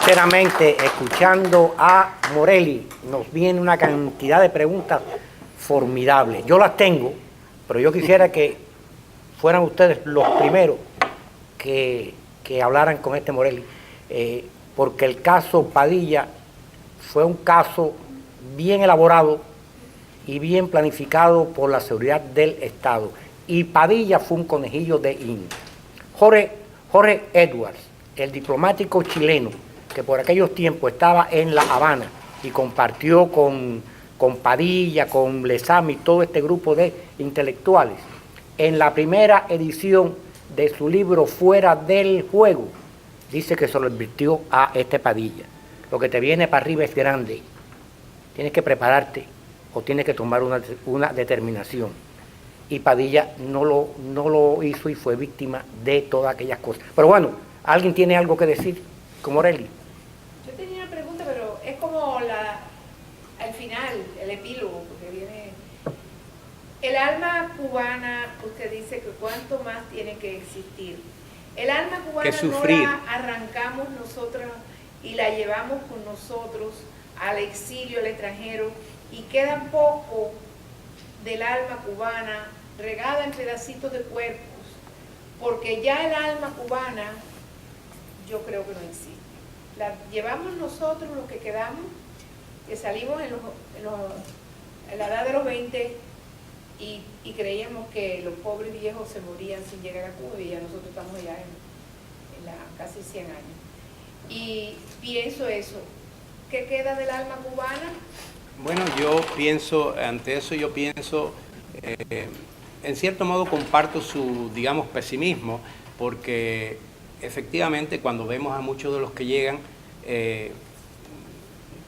sinceramente, escuchando a Morelli, nos viene una cantidad de preguntas formidables. Yo las tengo, pero yo quisiera que fueran ustedes los primeros que hablaran con este Morelli, porque el caso Padilla fue un caso bien elaborado y bien planificado por la seguridad del Estado. Y Padilla fue un conejillo de Indias. Jorge Edwards, el diplomático chileno, que por aquellos tiempos estaba en La Habana y compartió con Padilla, con Lezama, todo este grupo de intelectuales, en la primera edición de su libro Fuera del Juego, dice que se lo advirtió a este Padilla: lo que te viene para arriba es grande, tienes que prepararte o tienes que tomar una determinación. Y Padilla no lo hizo y fue víctima de todas aquellas cosas. Pero bueno, ¿alguien tiene algo que decir con Morelli? Yo tenía una pregunta, pero es como al final, el epílogo, porque viene... El alma cubana, usted dice que cuánto más tiene que existir. El alma cubana no la arrancamos nosotros y la llevamos con nosotros al exilio, al extranjero, y queda poco del alma cubana regada en pedacitos de cuerpos, porque ya el alma cubana yo creo que no existe. La llevamos nosotros los que quedamos, que salimos en la edad de los 20 y creíamos que los pobres viejos se morían sin llegar a Cuba, y ya nosotros estamos ya en casi 100 años. Y pienso eso, ¿qué queda del alma cubana? Bueno, yo pienso, ante eso yo pienso, en cierto modo comparto su, digamos, pesimismo, porque efectivamente cuando vemos a muchos de los que llegan,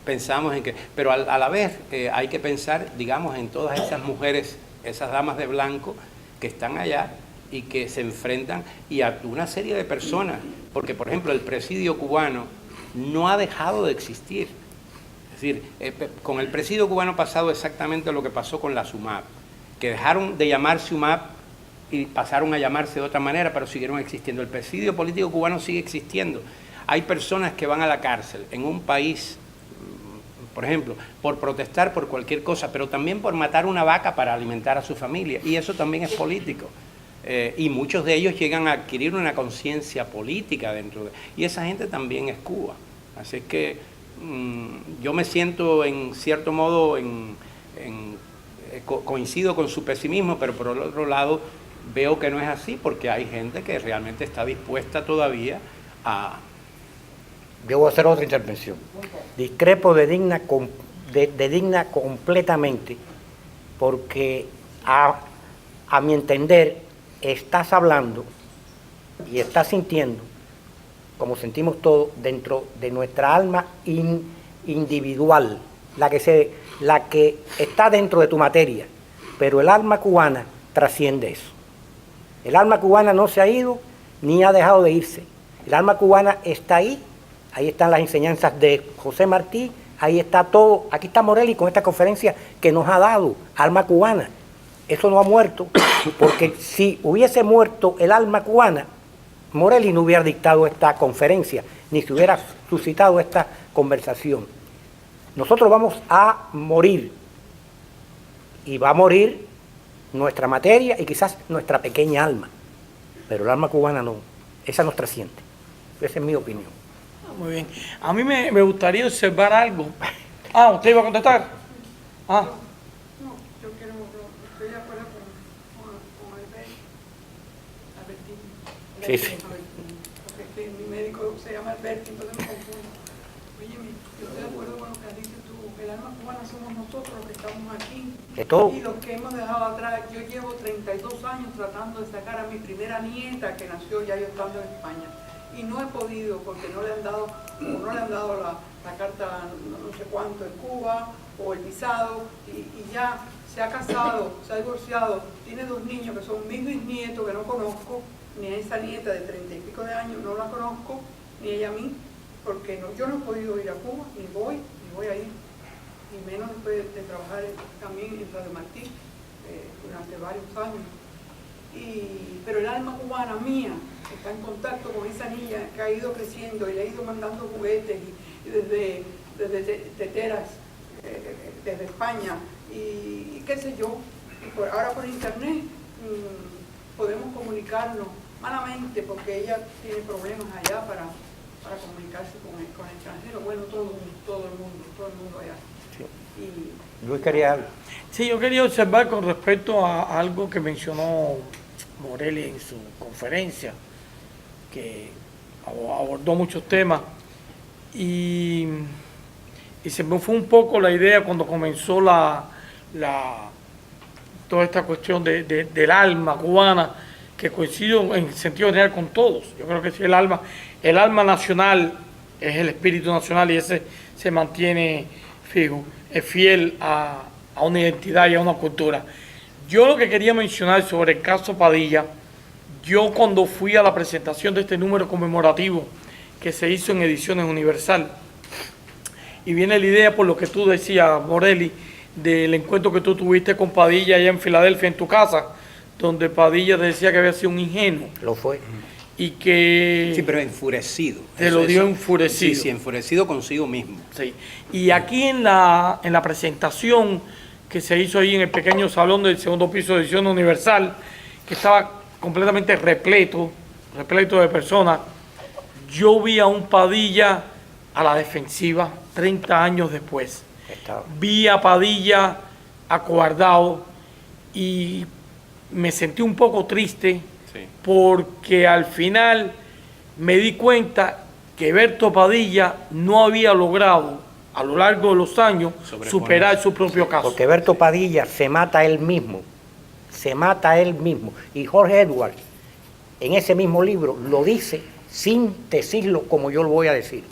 pensamos en que, pero a la vez hay que pensar, digamos, en todas esas mujeres, esas damas de blanco que están allá y que se enfrentan, y a una serie de personas, porque por ejemplo el presidio cubano no ha dejado de existir. Es decir, con el presidio cubano ha pasado exactamente lo que pasó con la SUMAP, que dejaron de llamarse UMAP y pasaron a llamarse de otra manera, pero siguieron existiendo. El presidio político cubano sigue existiendo. Hay personas que van a la cárcel en un país, por ejemplo, por protestar por cualquier cosa, pero también por matar una vaca para alimentar a su familia, y eso también es político. Y muchos de ellos llegan a adquirir una conciencia política dentro de... Y esa gente también es Cuba. Así que yo me siento en cierto modo, coincido con su pesimismo, pero por el otro lado veo que no es así, porque hay gente que realmente está dispuesta todavía a... Yo voy a hacer otra intervención. Discrepo de Digna completamente, porque a mi entender estás hablando y estás sintiendo, como sentimos todos, dentro de nuestra alma individual, la que está dentro de tu materia, pero el alma cubana trasciende eso. El alma cubana no se ha ido ni ha dejado de irse. El alma cubana está ahí están las enseñanzas de José Martí, ahí está todo, aquí está Morelli con esta conferencia que nos ha dado, alma cubana. Eso no ha muerto, porque si hubiese muerto el alma cubana, Morelli no hubiera dictado esta conferencia, ni se hubiera suscitado esta conversación. Nosotros vamos a morir, y va a morir nuestra materia y quizás nuestra pequeña alma, pero el alma cubana no, esa nos trasciende. Esa es mi opinión. Muy bien. A mí me gustaría observar algo. ¿Usted iba a contestar? No, yo estoy de acuerdo con Albertín. Sí. Porque mi médico se llama Alberti, entonces me confundo. Oye, yo estoy de acuerdo con lo que dices tú. El alma cubana somos nosotros los que estamos aquí. ¿De todo? Y los que hemos dejado atrás. Yo llevo 32 años tratando de sacar a mi primera nieta que nació ya yo estando en España. Y no he podido porque no le han dado la carta no sé cuánto en Cuba o el visado, y ya se ha casado, se ha divorciado, tiene 2 niños que son mis bisnietos que no conozco, ni a esa nieta de 30 y pico de años no la conozco, ni ella a mí, porque yo no he podido ir a Cuba, ni voy a ir, y menos después de trabajar también en Radio Martí durante varios años. Pero el alma cubana mía está en contacto con esa niña que ha ido creciendo y le ha ido mandando juguetes y desde teteras, desde España y qué sé yo, y ahora por internet podemos comunicarnos malamente porque ella tiene problemas allá para comunicarse con el extranjero, bueno, todo el mundo allá. Sí. Y Luis quería algo. Sí, yo quería observar con respecto a algo que mencionó Morelli en su conferencia, que abordó muchos temas, y se me fue un poco la idea cuando comenzó toda esta cuestión del alma cubana, que coincido en sentido general con todos. Yo creo que si el alma nacional es el espíritu nacional y ese se mantiene fijo, es fiel a una identidad y a una cultura. Yo lo que quería mencionar sobre el caso Padilla, yo cuando fui a la presentación de este número conmemorativo que se hizo en Ediciones Universal, y viene la idea por lo que tú decías, Morelli, del encuentro que tú tuviste con Padilla allá en Filadelfia, en tu casa, donde Padilla te decía que había sido un ingenuo. Lo fue. Y que... Sí, pero enfurecido. Te lo dio enfurecido. Sí, enfurecido consigo mismo. Sí. Y aquí en la presentación que se hizo ahí en el pequeño salón del segundo piso de Edición Universal, que estaba completamente repleto de personas, yo vi a un Padilla a la defensiva 30 años después. Vi a Padilla acobardado y me sentí un poco triste, sí, porque al final me di cuenta que Berto Padilla no había logrado a lo largo de los años superar su propio caso. Porque Berto Padilla se mata a él mismo, y Jorge Edwards en ese mismo libro lo dice sin decirlo como yo lo voy a decir.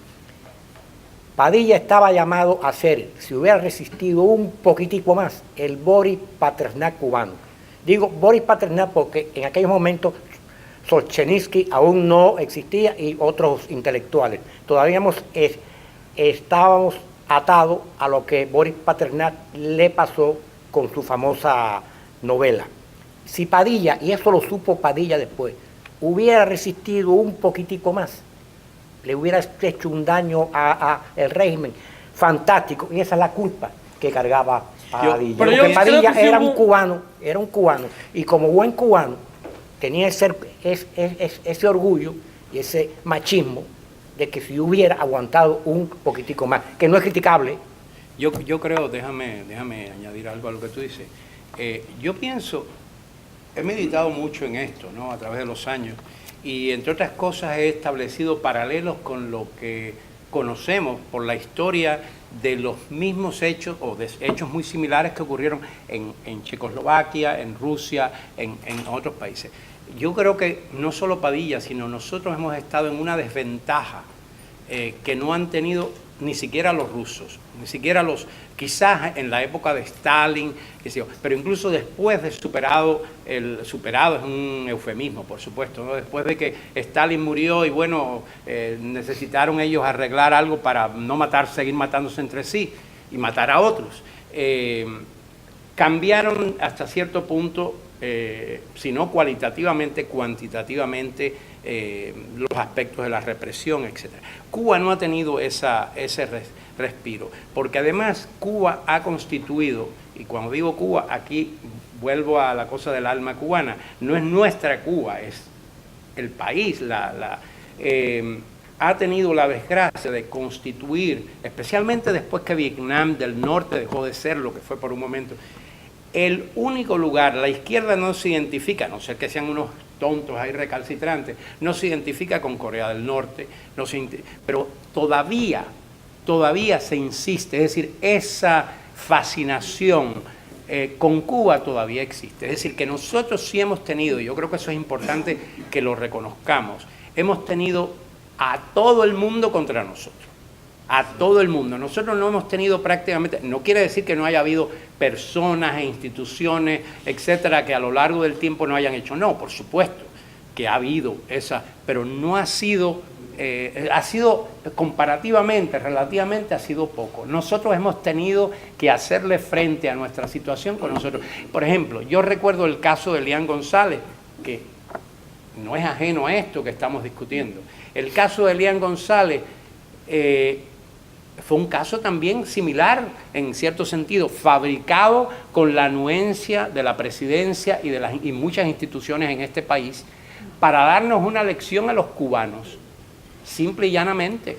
Padilla estaba llamado a ser, si hubiera resistido un poquitico más, el Boris Pasternak cubano. Digo Boris Pasternak porque en aquellos momentos Solzhenitsyn aún no existía y otros intelectuales. Todavía estábamos atados a lo que Boris Pasternak le pasó con su famosa novela. Si Padilla, y eso lo supo Padilla después, hubiera resistido un poquitico más, le hubiera hecho un daño a el régimen fantástico, y esa es la culpa que cargaba Padilla. Porque Padilla era un cubano, y como buen cubano tenía ese orgullo y ese machismo de que si hubiera aguantado un poquitico más, que no es criticable. Yo creo, déjame añadir algo a lo que tú dices. Yo pienso, he meditado mucho en esto, ¿no?, a través de los años, y entre otras cosas he establecido paralelos con lo que conocemos por la historia de los mismos hechos o de hechos muy similares que ocurrieron en Checoslovaquia, en Rusia, en otros países. Yo creo que no solo Padilla, sino nosotros hemos estado en una desventaja que no han tenido ni siquiera los rusos, ni siquiera quizás en la época de Stalin, pero incluso después de superado es un eufemismo, por supuesto, ¿no? Después de que Stalin murió y bueno, necesitaron ellos arreglar algo para no seguir matándose entre sí y matar a otros. Cambiaron hasta cierto punto, si no cualitativamente, cuantitativamente, los aspectos de la represión, etc. Cuba no ha tenido ese respiro, porque además Cuba ha constituido, y cuando digo Cuba, aquí vuelvo a la cosa del alma cubana, no es nuestra Cuba, es el país, ha tenido la desgracia de constituir, especialmente después que Vietnam del Norte dejó de ser lo que fue por un momento, el único lugar, la izquierda no se identifica, a no ser que sean unos tontos ahí recalcitrantes, no se identifica con Corea del Norte, pero todavía se insiste, es decir, esa fascinación con Cuba todavía existe. Es decir, que nosotros sí hemos tenido, y yo creo que eso es importante que lo reconozcamos, hemos tenido a todo el mundo contra nosotros. A todo el mundo. Nosotros no hemos tenido prácticamente, no quiere decir que no haya habido personas e instituciones, etcétera, que a lo largo del tiempo no hayan hecho. No, por supuesto que ha habido esa, pero no ha sido, ha sido comparativamente, relativamente, ha sido poco. Nosotros hemos tenido que hacerle frente a nuestra situación con nosotros. Por ejemplo, yo recuerdo el caso de Elian González, que no es ajeno a esto que estamos discutiendo. El caso de Elian González fue un caso también similar, en cierto sentido, fabricado con la anuencia de la presidencia y muchas instituciones en este país para darnos una lección a los cubanos, simple y llanamente.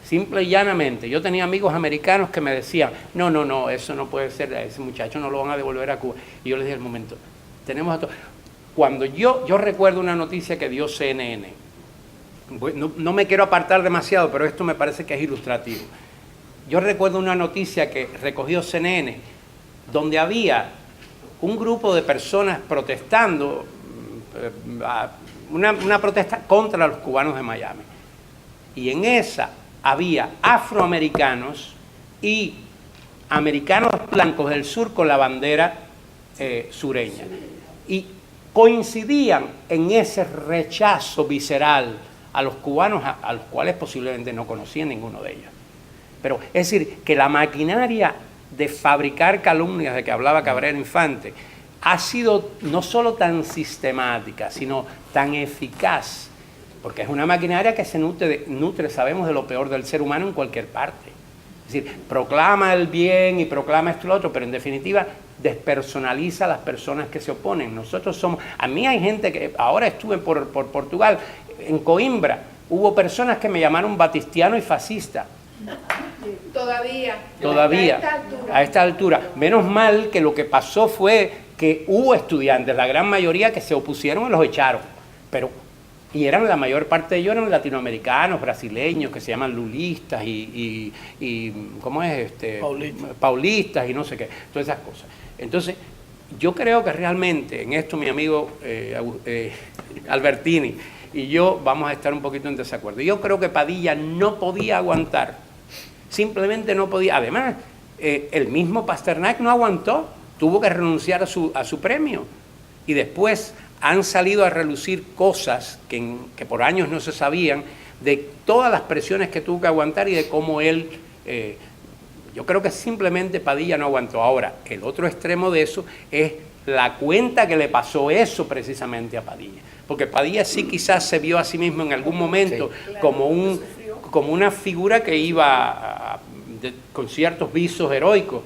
Simple y llanamente. Yo tenía amigos americanos que me decían, no, eso no puede ser, a ese muchacho no lo van a devolver a Cuba. Y yo les dije, al momento, tenemos a todos. Cuando yo recuerdo una noticia que dio CNN, no me quiero apartar demasiado, pero esto me parece que es ilustrativo. Yo recuerdo una noticia que recogió CNN, donde había un grupo de personas protestando, una protesta contra los cubanos de Miami. Y en esa había afroamericanos y americanos blancos del sur con la bandera sureña. Y coincidían en ese rechazo visceral a los cubanos, a los cuales posiblemente no conocían ninguno de ellos. Pero es decir, que la maquinaria de fabricar calumnias de que hablaba Cabrera Infante ha sido no solo tan sistemática, sino tan eficaz, porque es una maquinaria que se nutre, sabemos, de lo peor del ser humano en cualquier parte. Es decir, proclama el bien y proclama esto y lo otro, pero en definitiva despersonaliza a las personas que se oponen. Nosotros somos... A mí hay gente que... Ahora estuve por Portugal, en Coimbra, hubo personas que me llamaron batistiano y fascista. Todavía. A esta altura. Menos mal que lo que pasó fue que hubo estudiantes, la gran mayoría, que se opusieron y los echaron. Y eran, la mayor parte de ellos eran latinoamericanos, brasileños, que se llaman lulistas y ¿cómo es? Paulistas y no sé qué, todas esas cosas. Entonces, yo creo que realmente en esto mi amigo Albertini y yo vamos a estar un poquito en desacuerdo. Yo creo que Padilla no podía aguantar, simplemente no podía. Además, el mismo Pasternak no aguantó, tuvo que renunciar a su premio. Y después han salido a relucir cosas que por años no se sabían, de todas las presiones que tuvo que aguantar y de cómo él... yo creo que simplemente Padilla no aguantó. Ahora, el otro extremo de eso es la cuenta que le pasó eso precisamente a Padilla. Porque Padilla sí quizás se vio a sí mismo en algún momento como una figura que iba con ciertos visos heroicos.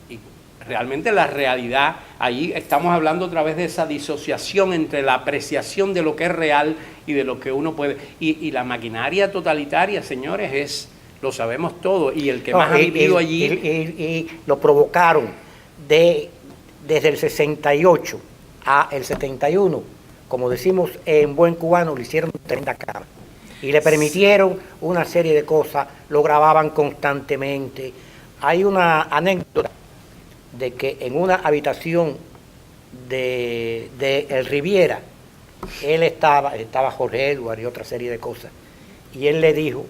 Y realmente la realidad, ahí estamos hablando otra vez de esa disociación entre la apreciación de lo que es real y de lo que uno puede... Y la maquinaria totalitaria, señores, lo sabemos todo, y el que más ha vivido allí... Y lo provocaron desde el 68 a el 71, como decimos en buen cubano, le hicieron tremenda cama. Y le permitieron una serie de cosas, lo grababan constantemente. Hay una anécdota de que en una habitación de El Riviera, estaba Jorge Edward y otra serie de cosas, y él le dijo,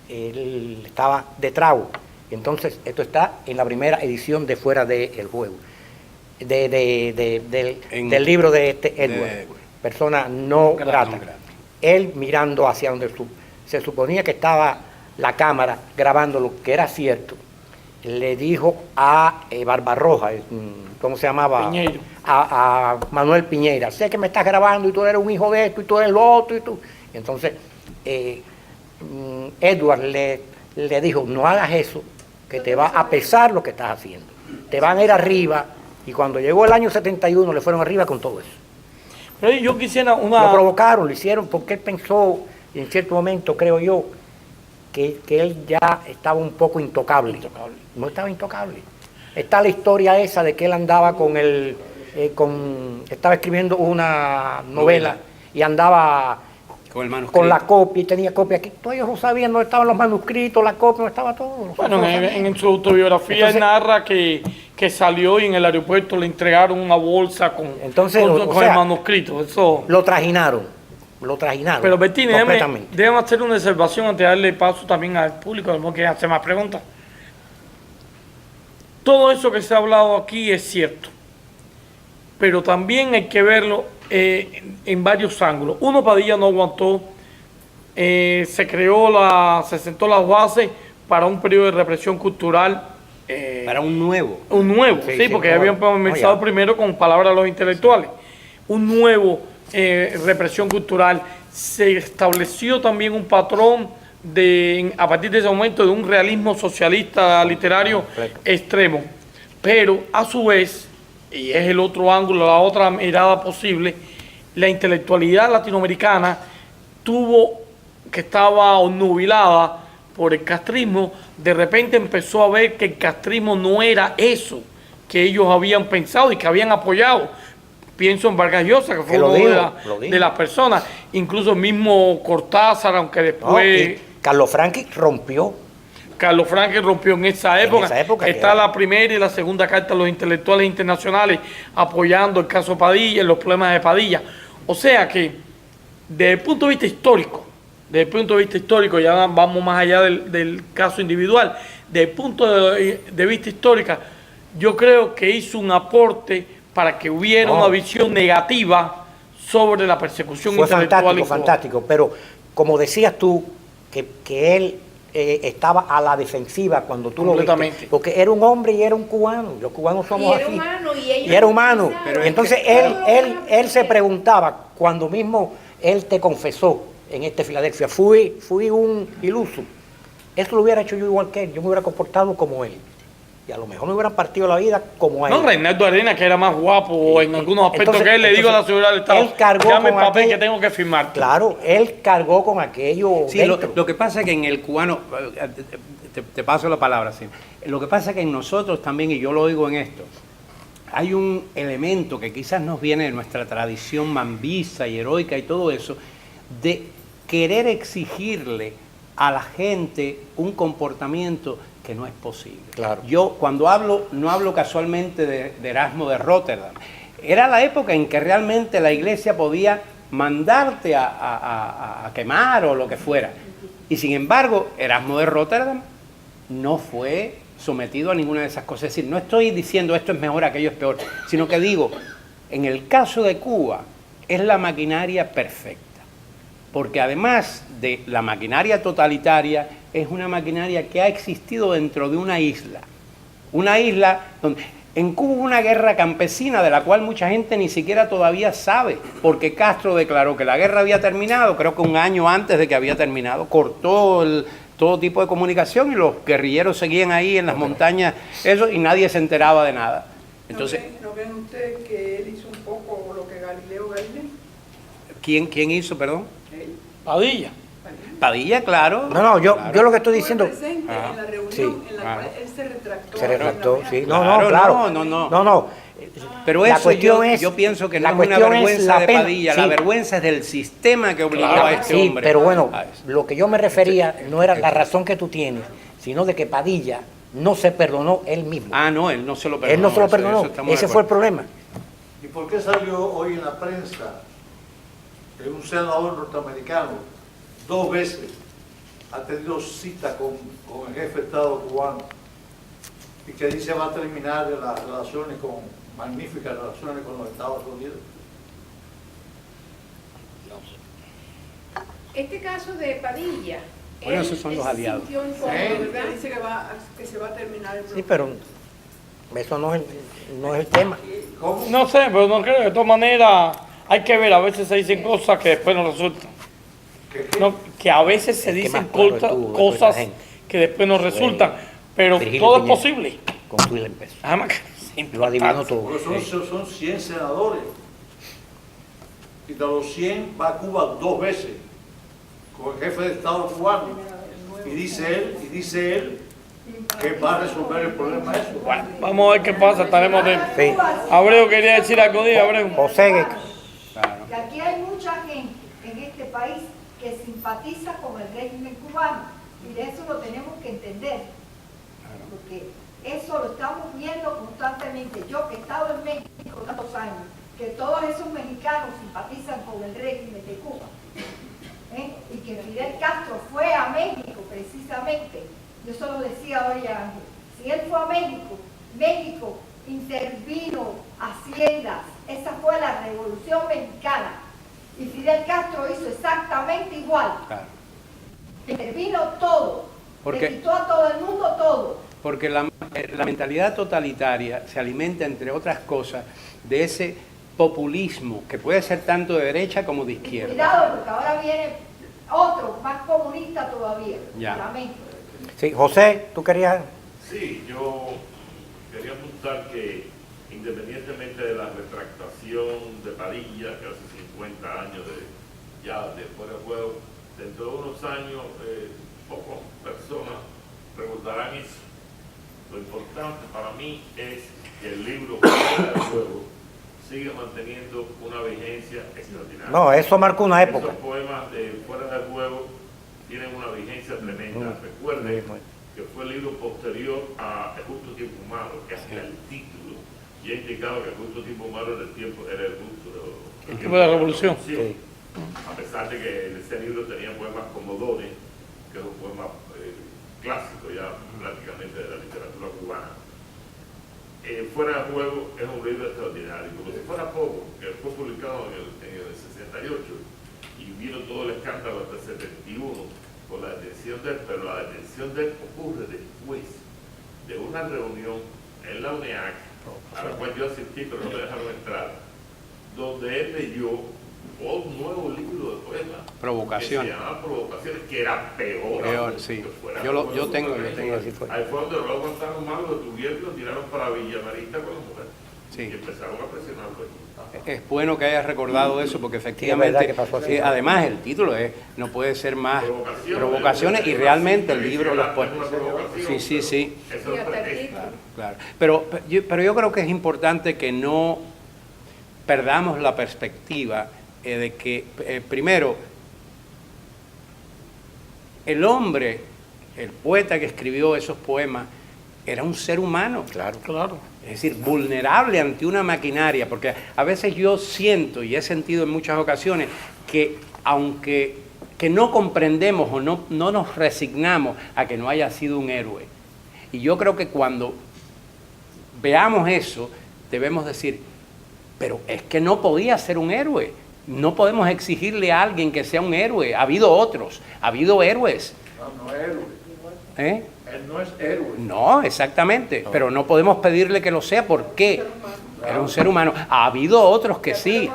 él estaba de trago. Entonces, esto está en la primera edición de Fuera del Juego, del libro de Edward, persona no grata. Él mirando hacia donde se suponía que estaba la cámara grabando lo que era cierto, le dijo a Barbarroja, ¿cómo se llamaba? Piñeiro. A Manuel Piñera, sé que me estás grabando y tú eres un hijo de esto y tú eres lo otro y tú. Entonces, Edward le dijo, no hagas eso, que te va a pesar lo que estás haciendo. Te van a ir arriba, y cuando llegó el año 71 le fueron arriba con todo eso. Pero yo quisiera Lo provocaron, lo hicieron, porque él pensó, en cierto momento, creo yo, que él ya estaba un poco intocable. No estaba intocable. Está la historia esa de que él andaba estaba escribiendo una novela y andaba con la copia, y tenía copia aquí. Todos ellos no sabían dónde estaban los manuscritos, la copia, dónde estaba todo. Bueno, en su autobiografía él narra que salió y en el aeropuerto le entregaron una bolsa con el manuscrito. Eso. Lo trajinaron. Pero Bertini, déjame hacer una observación antes de darle paso también al público, que hace más preguntas. Todo eso que se ha hablado aquí es cierto, pero también hay que verlo en varios ángulos. Uno, Padilla no aguantó, se sentó las bases para un periodo de represión cultural. Para un nuevo. Sí, porque habían comenzado primero con palabras de los intelectuales. Un nuevo represión cultural. Se estableció también un patrón a partir de ese momento, de un realismo socialista literario extremo. Pero a su vez, y es el otro ángulo, la otra mirada posible, la intelectualidad latinoamericana que estaba obnubilada por el castrismo, de repente empezó a ver que el castrismo no era eso que ellos habían pensado y que habían apoyado. Pienso en Vargas Llosa, que fue uno de las personas, incluso el mismo Cortázar, aunque después... Carlos Franqui rompió. Carlos Franqui rompió en esa época. Está la primera y la segunda carta de los intelectuales internacionales apoyando el caso Padilla, los problemas de Padilla. O sea que, desde el punto de vista histórico, ya vamos más allá del caso individual, desde el punto de vista histórico, yo creo que hizo un aporte para que hubiera una visión negativa sobre la persecución intelectual. Fue fantástico, pero como decías tú, que él estaba a la defensiva cuando tú lo viste, porque era un hombre y era un cubano, los cubanos somos así. Y era humano. Pero entonces él se preguntaba, cuando mismo él te confesó en Filadelfia, fui un iluso. Eso lo hubiera hecho yo igual que él, yo me hubiera comportado como él. Y a lo mejor me hubieran partido la vida como él. No, Reinaldo Arenas, que era más guapo en algunos aspectos. Entonces, que él le digo a la seguridad del Estado, él cargó llame el con papel que tengo que firmar. Claro, él cargó con aquello. Sí, lo que pasa es que en el cubano, te paso la palabra, sí. Lo que pasa es que en nosotros también, y yo lo digo en esto, hay un elemento que quizás nos viene de nuestra tradición mambisa y heroica y todo eso, de querer exigirle a la gente un comportamiento que no es posible. Claro. Yo cuando hablo, no hablo casualmente de Erasmo de Rotterdam. Era la época en que realmente la iglesia podía mandarte a quemar o lo que fuera. Y sin embargo, Erasmo de Rotterdam no fue sometido a ninguna de esas cosas. Es decir, no estoy diciendo esto es mejor, aquello es peor, sino que digo, en el caso de Cuba, es la maquinaria perfecta. Porque además de la maquinaria totalitaria, es una maquinaria que ha existido dentro de una isla. Una isla donde en Cuba hubo una guerra campesina de la cual mucha gente ni siquiera todavía sabe, porque Castro declaró que la guerra había terminado, creo que un año antes de que había terminado, cortó todo tipo de comunicación y los guerrilleros seguían ahí en las montañas, y nadie se enteraba de nada. Entonces, ¿No ven ustedes que él hizo un poco lo que Galileo Galilei? ¿Quién hizo, perdón? Padilla, claro. No, yo lo que estoy diciendo. Presente en la reunión en la cual él se retractó. Se retractó, sí. Claro. No. Pero la eso cuestión yo pienso que no es una vergüenza de Padilla, la vergüenza es del sistema que obligó a este hombre. Pero bueno, lo que yo me refería no era la razón que tú tienes, sino de que Padilla no se perdonó él mismo. No, él no se lo perdonó. Él no se lo perdonó, ese fue el problema. ¿Y por qué salió hoy en la prensa que un senador norteamericano 2 veces ha tenido cita con el jefe de Estado cubano y que dice va a terminar las relaciones magníficas relaciones con los Estados Unidos? Este caso de Padilla, bueno, esos son los aliados. ¿Verdad? Dice que se va a terminar el Sí, pero eso no es el tema. ¿Cómo? no sé, pero no creo. De todas maneras, hay que ver. A veces se dicen cosas que después no resultan. No, que a veces se dicen cosas que después no resultan. Pero Virgilio todo es Piñera, posible. Con tu empezó. Además que sin Lo adivinó todo. Porque son 100 senadores. Y de los 100 va a Cuba 2 veces con el jefe de Estado cubano. Y dice él que va a resolver el problema eso. Bueno, vamos a ver qué pasa. Estaremos de... Sí. Abreu quería decir algo, Abreu. José, Que aquí hay mucha gente en este país que simpatiza con el régimen cubano y de eso lo tenemos que entender, porque eso lo estamos viendo constantemente. Yo que he estado en México tantos años, que todos esos mexicanos simpatizan con el régimen de Cuba, y que Fidel Castro fue a México precisamente. Yo solo decía hoy a Ángel, si él fue a México, México intervino Haciendas, esa fue la Revolución Mexicana, y Fidel Castro hizo exactamente igual. Claro. Intervino todo, le quitó a todo el mundo todo. Porque la mentalidad totalitaria se alimenta, entre otras cosas, de ese populismo, que puede ser tanto de derecha como de izquierda. Cuidado, porque ahora viene otro, más comunista todavía. Ya. Lamento. Sí, José, ¿tú querías? Sí, yo quería apuntar que independientemente de la retractación de Padilla, que hace 50 años ya de fuera de juego, dentro de unos años pocas personas recordarán eso. Lo importante para mí es que el libro Fuera de Juego sigue manteniendo una vigencia extraordinaria. No, eso marcó una época. Esos poemas de Fuera de Juego tienen una vigencia tremenda. Recuerden que fue el libro posterior a El Justo Tiempo Humano, que hasta el título ya indicaba que El Justo Tiempo Humano era el tiempo de la revolución. Sí. A pesar de que ese libro tenía poemas como Dones, que es un poema clásico ya prácticamente de la literatura cubana. Fuera de Juego es un libro extraordinario, como si fuera poco, que fue publicado en el 68 y vino todo el escándalo hasta el 71 por la detención de él, pero la detención de él ocurre después de una reunión en la UNEAC, a la cual yo asistí pero no me dejaron entrar, donde él leyó un nuevo libro de poemas. Provocaciones. Que se llamaba Provocaciones, que era peor. Peor, sí. Yo tengo. Ahí fue donde no aguantaron más, lo detuvieron y lo tiraron para Villamarista con la mujer. Sí. Y empezaron a presionarlo allí. Es bueno que hayas recordado eso porque efectivamente, verdad que pasó así. además el título es no puede ser más provocaciones y realmente el libro los pone. Sí. Eso Y hasta el título. Claro. Pero yo creo que es importante que no perdamos la perspectiva de que, primero, el hombre, el poeta que escribió esos poemas, era un ser humano. Claro. Claro. Es decir, vulnerable ante una maquinaria, porque a veces yo siento y he sentido en muchas ocasiones que aunque que no comprendemos o no nos resignamos a que no haya sido un héroe. Y yo creo que cuando veamos eso, debemos decir, pero es que no podía ser un héroe. No podemos exigirle a alguien que sea un héroe. Ha habido otros, ha habido héroes. No es héroe. ¿Eh? Él no es héroe. No, exactamente, pero no podemos pedirle que lo sea. ¿Por qué? Era un ser humano. Ha habido otros que sí,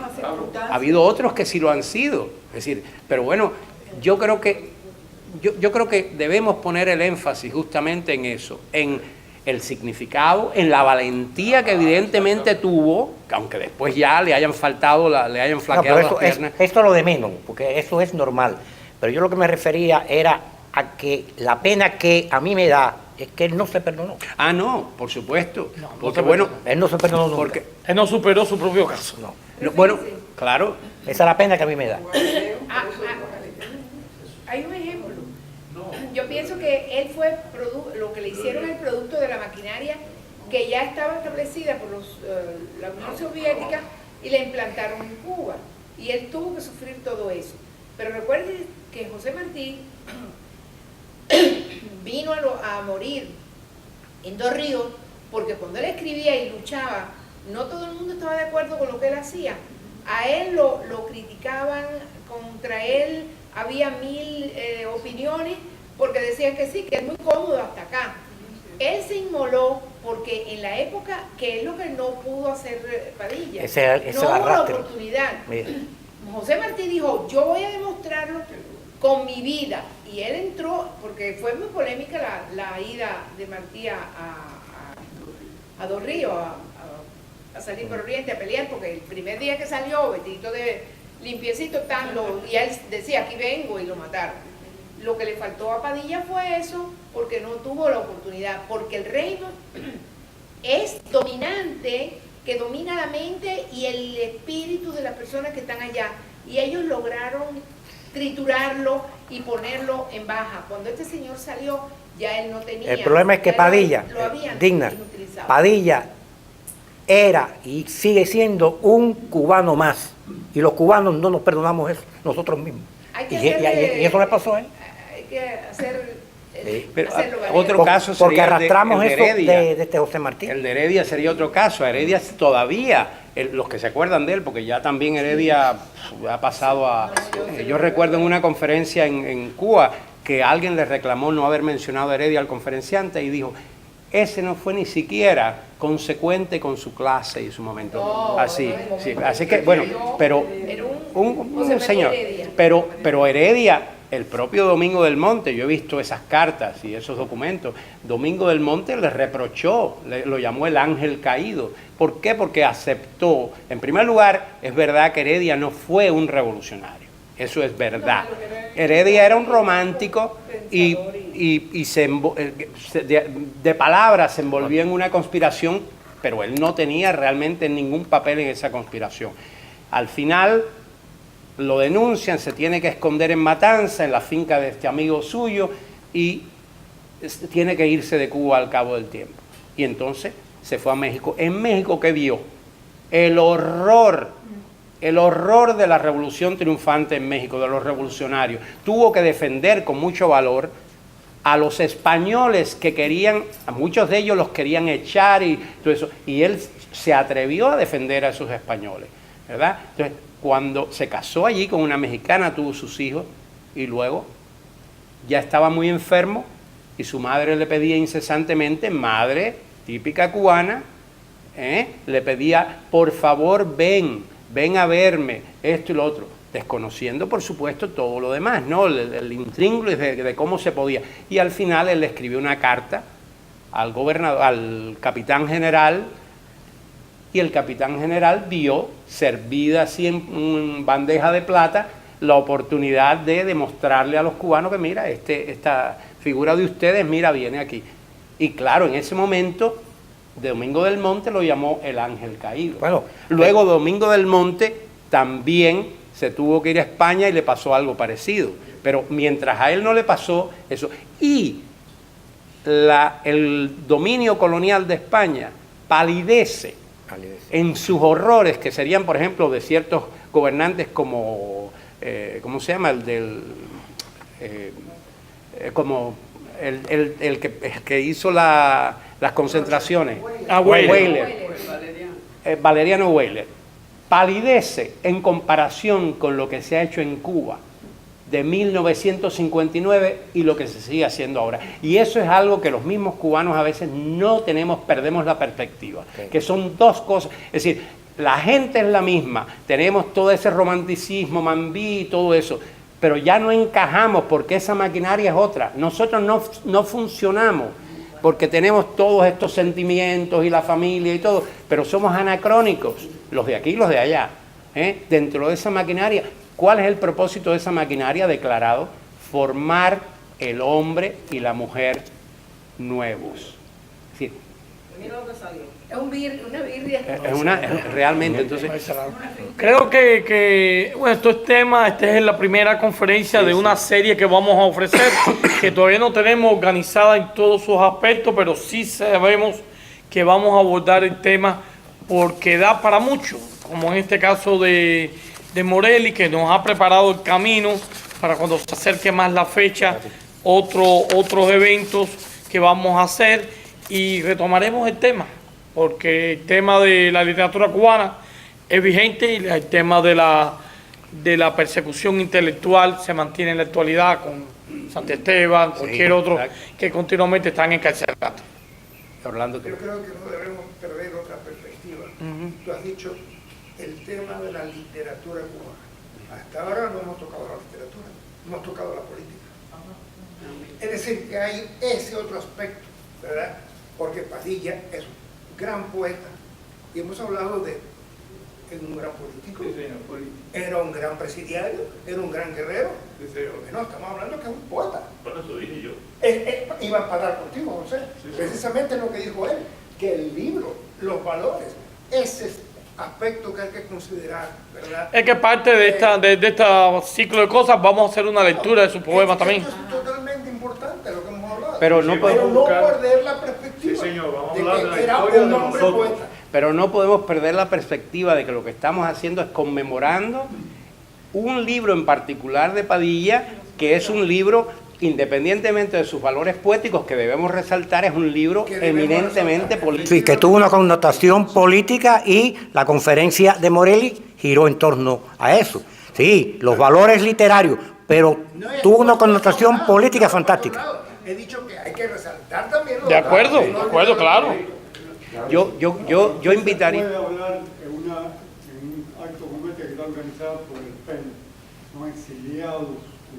ha habido otros que sí lo han sido. Es decir, pero bueno, yo creo que debemos poner el énfasis justamente en eso, en el significado, en la valentía que evidentemente tuvo, aunque después ya le hayan faltado, le hayan No, flaqueado pero las piernas. esto es lo de menos, porque eso es normal. Pero yo lo que me refería era a que la pena que a mí me da es que él no se perdonó. Ah, no, por supuesto. No, Porque no bueno, Él no se perdonó nunca. porque Él no superó su propio caso. No. bueno, claro. Esa es la pena que a mí me da. Hay un ejemplo. Yo pienso que él fue lo que le hicieron el producto de la maquinaria que ya estaba establecida por la Unión Soviética y la implantaron en Cuba. Y él tuvo que sufrir todo eso. Pero recuerden que José Martí vino a morir en Dos Ríos porque cuando él escribía y luchaba, no todo el mundo estaba de acuerdo con lo que él hacía. A él lo criticaban, contra él había 1000 opiniones porque decían que sí, que es muy cómodo hasta acá. Él se inmoló porque en la época, que es lo que no pudo hacer Padilla, Ese no hubo la arrastre. oportunidad. Mira. José Martí dijo, yo voy a demostrarlo con mi vida. Y él entró, porque fue muy polémica la ida de Martí a Dos Ríos, a salir por Oriente a pelear, porque el primer día que salió, vestidito de limpiecito, y él decía, aquí vengo, y lo mataron. Lo que le faltó a Padilla fue eso, porque no tuvo la oportunidad, porque el reino es dominante, que domina la mente y el espíritu de las personas que están allá, y ellos lograron triturarlo y ponerlo en baja. Cuando este señor salió, ya él no tenía. El problema es que ya Padilla, lo habían digna, inutilizado. Padilla era y sigue siendo un cubano más. Y los cubanos no nos perdonamos eso nosotros mismos. Hay que Y eso le pasó a él. Hay que hacer. Pero hacerlo valer. otro caso sería Porque arrastramos el de eso Heredia. de este José Martí. El de Heredia sería otro caso. A Heredia todavía, los que se acuerdan de él, porque ya también Heredia ha pasado a... yo recuerdo en una conferencia en Cuba que alguien le reclamó no haber mencionado a Heredia al conferenciante y dijo, ese no fue ni siquiera consecuente con su clase y su momento. No, Así, no, sí, no, así que, bueno, pero Era un José María señor, Heredia. pero Heredia, el propio Domingo del Monte, yo he visto esas cartas y esos documentos, Domingo del Monte le reprochó, lo llamó el ángel caído. ¿Por qué? Porque aceptó, en primer lugar, es verdad que Heredia no fue un revolucionario, eso es verdad. Heredia era un romántico y de palabras se envolvió en una conspiración, pero él no tenía realmente ningún papel en esa conspiración. Al final lo denuncian, se tiene que esconder en Matanza, en la finca de este amigo suyo, y tiene que irse de Cuba al cabo del tiempo. Y entonces se fue a México. En México, ¿qué vio? El horror de la revolución triunfante en México, de los revolucionarios. Tuvo que defender con mucho valor a los españoles que querían, a muchos de ellos los querían echar y todo eso, y él se atrevió a defender a esos españoles, ¿verdad? Entonces, cuando se casó allí con una mexicana, tuvo sus hijos, y luego ya estaba muy enfermo, y su madre le pedía incesantemente, madre típica cubana, le pedía, por favor, ven a verme, esto y lo otro, desconociendo, por supuesto, todo lo demás, ¿no? El intríngulis de cómo se podía. Y al final él le escribió una carta al gobernador, al capitán general, y el capitán general vio, servida así en bandeja de plata, la oportunidad de demostrarle a los cubanos que mira, esta figura de ustedes, mira, viene aquí. Y claro, en ese momento, Domingo del Monte lo llamó el ángel caído. Bueno, luego Domingo del Monte también se tuvo que ir a España y le pasó algo parecido. Pero mientras a él no le pasó eso, y el dominio colonial de España palidece en sus horrores, que serían, por ejemplo, de ciertos gobernantes como, ¿cómo se llama? El que hizo las concentraciones. Weyler. Valeriano Weyler. Palidece en comparación con lo que se ha hecho en Cuba de 1959 y lo que se sigue haciendo ahora. Y eso es algo que los mismos cubanos a veces no tenemos, perdemos la perspectiva, que son dos cosas. Es decir, la gente es la misma, tenemos todo ese romanticismo, Mambí y todo eso, pero ya no encajamos porque esa maquinaria es otra. Nosotros no funcionamos porque tenemos todos estos sentimientos y la familia y todo, pero somos anacrónicos, los de aquí y los de allá, dentro de esa maquinaria. ¿Cuál es el propósito de esa maquinaria declarado? Formar el hombre y la mujer nuevos. Es decir, Es una birria. realmente, entonces, Creo que bueno, esto es tema, esta es la primera conferencia de una serie que vamos a ofrecer, que todavía no tenemos organizada en todos sus aspectos, pero sí sabemos que vamos a abordar el tema porque da para mucho, como en este caso de Morelli, que nos ha preparado el camino para cuando se acerque más la fecha, otros eventos que vamos a hacer, y retomaremos el tema, porque el tema de la literatura cubana es vigente y el tema de la persecución intelectual se mantiene en la actualidad con Santiesteban, cualquier otro que continuamente están encarcelados. Orlando, Yo creo que no debemos perder otra perspectiva. Tú has dicho el tema de la literatura cubana. Hasta ahora no hemos tocado la literatura, hemos tocado la política. Es decir, que hay ese otro aspecto, ¿verdad? Porque Padilla es un gran poeta y hemos hablado de un gran político, era un gran presidiario, era un gran guerrero. No, estamos hablando que es un poeta. Bueno, eso dije yo. Iba a parar contigo, José. Precisamente lo que dijo él, que el libro, los valores, ese aspecto que hay que considerar, ¿verdad? Es que parte de este ciclo de cosas vamos a hacer una lectura de su poema también. Esto es totalmente importante lo que hemos hablado. Pero no podemos perder la perspectiva. Sí, señor, vamos a de hablar que de la era historia un de hombre nosotros. poeta. Pero no podemos perder la perspectiva de que lo que estamos haciendo es conmemorando un libro en particular de Padilla, que es un libro, independientemente de sus valores poéticos, que debemos resaltar, es un libro eminentemente político. Sí, que tuvo una connotación política y la conferencia de Morelli giró en torno a eso. Sí, los valores literarios, pero tuvo una connotación política fantástica. he dicho que hay que resaltar también los De acuerdo, datos. de acuerdo, claro. Yo invitaría... No se puede hablar en un acto como este que está organizado por el PEN, son exiliados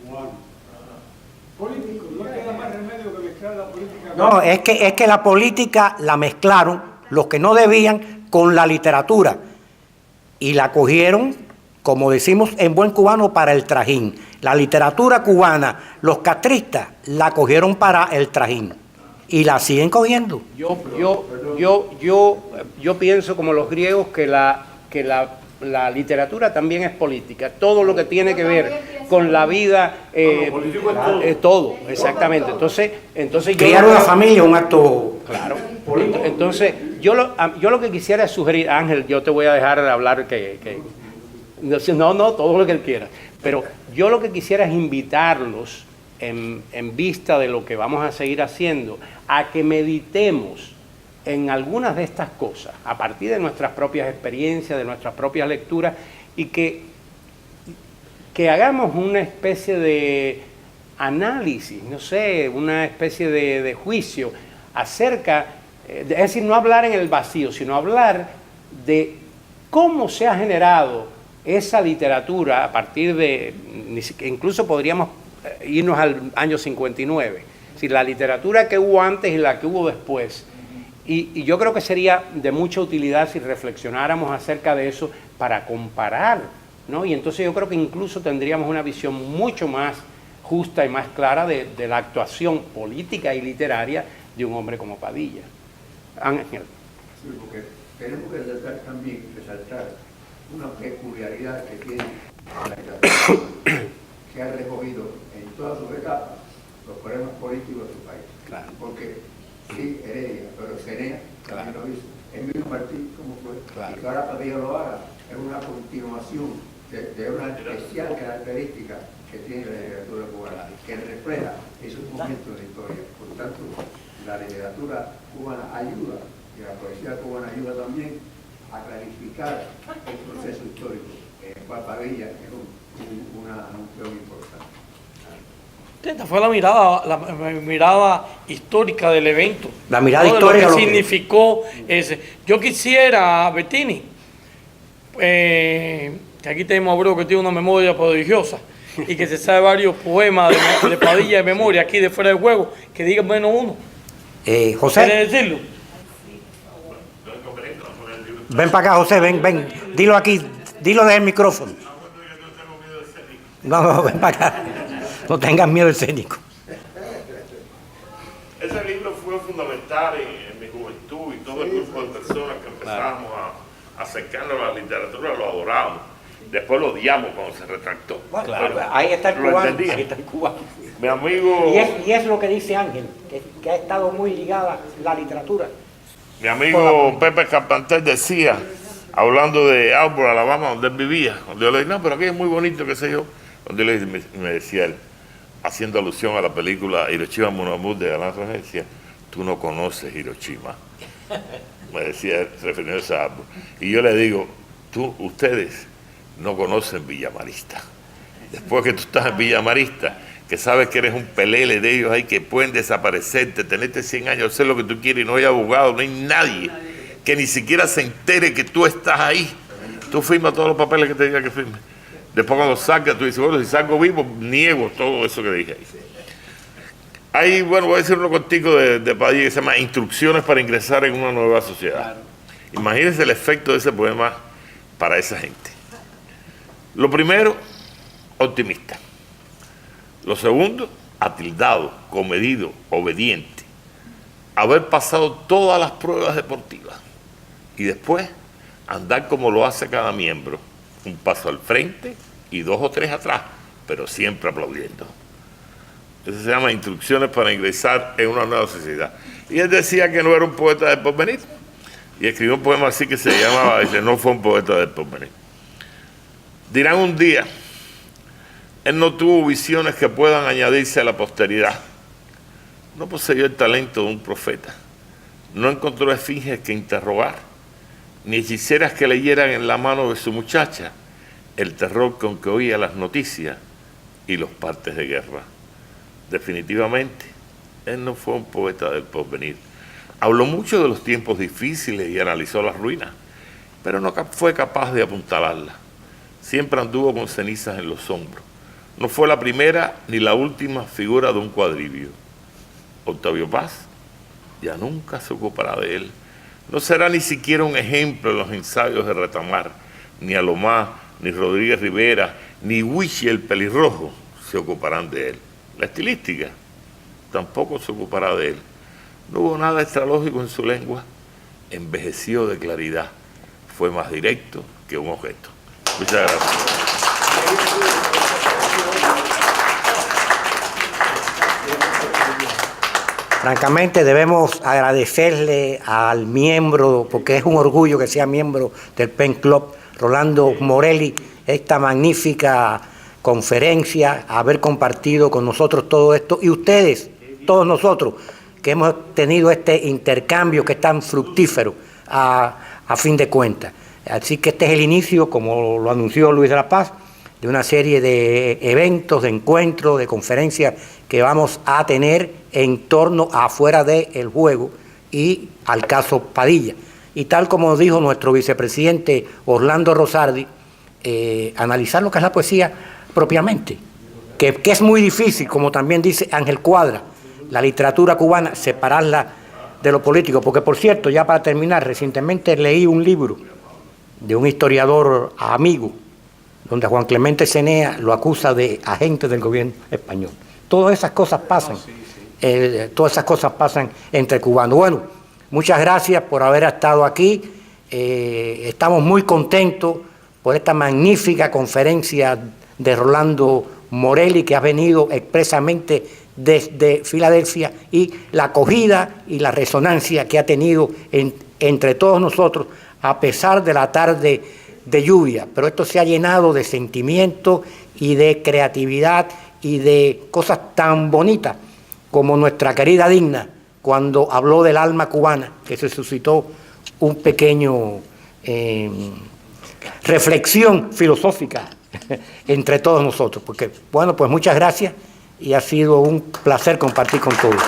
cubanos. Políticos, no queda más remedio que mezclar la política. No, es que la política la mezclaron los que no debían con la literatura y la cogieron, como decimos en buen cubano, para el trajín. La literatura cubana, los castristas la cogieron para el trajín y la siguen cogiendo. Yo pienso como los griegos que la literatura también es política. Todo lo que tiene que ver con la vida, todo, exactamente. Entonces Criar una familia, un acto... Claro. Entonces, yo lo que quisiera es sugerir, Ángel, yo te voy a dejar hablar no, todo lo que él quiera. Pero yo lo que quisiera es invitarlos, en vista de lo que vamos a seguir haciendo, a que meditemos en algunas de estas cosas, a partir de nuestras propias experiencias, de nuestras propias lecturas, y que hagamos una especie de análisis, no sé, una especie de juicio acerca, es decir, no hablar en el vacío, sino hablar de cómo se ha generado esa literatura a partir de, incluso podríamos irnos al año 59, es decir, la literatura que hubo antes y la que hubo después. Y yo creo que sería de mucha utilidad si reflexionáramos acerca de eso para comparar, ¿no? Y entonces yo creo que incluso tendríamos una visión mucho más justa y más clara de la actuación política y literaria de un hombre como Padilla. Ángel. Sí, porque tenemos que resaltar una peculiaridad que tiene la literatura, que ha recogido en todas sus etapas los problemas políticos de su país. Claro. Porque sí, Heredia, pero Cenea también lo hizo. El mismo Martín, como fue, Claro. y que ahora Padilla lo haga, es una continuación de una especial característica que tiene la literatura cubana, que refleja esos momentos de la historia. Por tanto, la literatura cubana ayuda, y la poesía cubana ayuda también a clarificar el proceso histórico, en el cual Padilla es un peón importante. Esta fue la mirada histórica del evento. La mirada Todo histórica, lo lo que que- significó ese. Yo quisiera, Bettini, que aquí tenemos a Bro que tiene una memoria prodigiosa y que se sabe varios poemas de Padilla de memoria aquí de fuera de juego, que diga menos uno. José, ¿Quiere decirlo? No es conveniente, vamos a poner el libro. ven para acá, José, ven, dilo aquí, dilo desde el micrófono. No, ven para acá, no tengas miedo escénico. Ese libro fue fundamental en mi juventud y todo el grupo de personas que empezamos a acercarnos a la literatura, lo adorábamos. Después lo odiamos cuando se retractó. Claro, Pero ahí está el lo cubano, entendía. ahí está el cubano. Mi amigo, Y es lo que dice Ángel, que ha estado muy ligada la literatura. mi amigo Pepe Carpenter decía, hablando de Auburn, Alabama, donde él vivía, cuando yo le dije, no, pero aquí es muy bonito, qué sé yo. Cuando yo le dije, me decía él, haciendo alusión a la película Hiroshima Mon Amour de Alain Resnais, decía, tú no conoces Hiroshima. Me decía él, refiriéndose a Auburn. Y yo le digo, ustedes no conocen Villamarista. Después que tú estás en Villamarista, que sabes que eres un pelele de ellos ahí, que pueden desaparecerte, tenerte 100 años, hacer lo que tú quieres y no hay abogado, no hay nadie que ni siquiera se entere que tú estás ahí. Tú firmas todos los papeles que te diga que firmes. Después cuando salgas, tú dices, bueno, si salgo vivo, niego todo eso que dije ahí. Ahí, bueno, voy a decir uno contigo de Padilla que se llama Instrucciones para ingresar en una nueva sociedad. Imagínense el efecto de ese poema para esa gente. Lo primero, optimista. Lo segundo, atildado, comedido, obediente. Haber pasado todas las pruebas deportivas. Y después, andar como lo hace cada miembro. Un paso al frente y 2 o 3 atrás, pero siempre aplaudiendo. Eso se llama Instrucciones para ingresar en una nueva sociedad. Y él decía que no era un poeta del porvenir. Y escribió un poema así que se llamaba, dice, no fue un poeta del porvenir. Dirán un día, él no tuvo visiones que puedan añadirse a la posteridad. No poseyó el talento de un profeta. No encontró esfinges que interrogar, ni hechiceras que leyeran en la mano de su muchacha el terror con que oía las noticias y los partes de guerra. Definitivamente, Él no fue un poeta del porvenir. Habló mucho de los tiempos difíciles y analizó las ruinas, pero no fue capaz de apuntalarlas. Siempre anduvo con cenizas en los hombros. No fue la primera ni la última figura de un cuadribio. Octavio Paz ya nunca se ocupará de él. No será ni siquiera un ejemplo en los ensayos de Retamar, ni Alomar, ni Rodríguez Rivera, ni Huichi el Pelirrojo se ocuparán de él. La estilística tampoco se ocupará de él. No hubo nada extralógico en su lengua. Envejeció de claridad. Fue más directo que un objeto. Muchas gracias. Francamente debemos agradecerle al miembro, porque es un orgullo que sea miembro del Pen Club, Rolando Morelli, esta magnífica conferencia, haber compartido con nosotros todo esto, y ustedes, todos nosotros, que hemos tenido este intercambio que es tan fructífero a fin de cuentas. Así que este es el inicio, como lo anunció Luis de la Paz, de una serie de eventos, de encuentros, de conferencias que vamos a tener en torno a afuera del juego y al caso Padilla. Y tal como dijo nuestro vicepresidente Orlando Rosardi, analizar lo que es la poesía propiamente, que es muy difícil, como también dice Ángel Cuadra, la literatura cubana, separarla de lo político. Porque, por cierto, ya para terminar, recientemente leí un libro de un historiador amigo, donde Juan Clemente Cenea lo acusa de agente del gobierno español. Todas esas cosas pasan, todas esas cosas pasan entre cubanos. Bueno, muchas gracias por haber estado aquí. Estamos muy contentos por esta magnífica conferencia de Rolando Morelli, que ha venido expresamente desde Filadelfia, y la acogida y la resonancia que ha tenido entre todos nosotros, a pesar de la tarde de lluvia. Pero esto se ha llenado de sentimiento y de creatividad y de cosas tan bonitas como nuestra querida Digna, cuando habló del alma cubana, que se suscitó un pequeño reflexión filosófica entre todos nosotros. Porque, bueno, pues muchas gracias y ha sido un placer compartir con todos.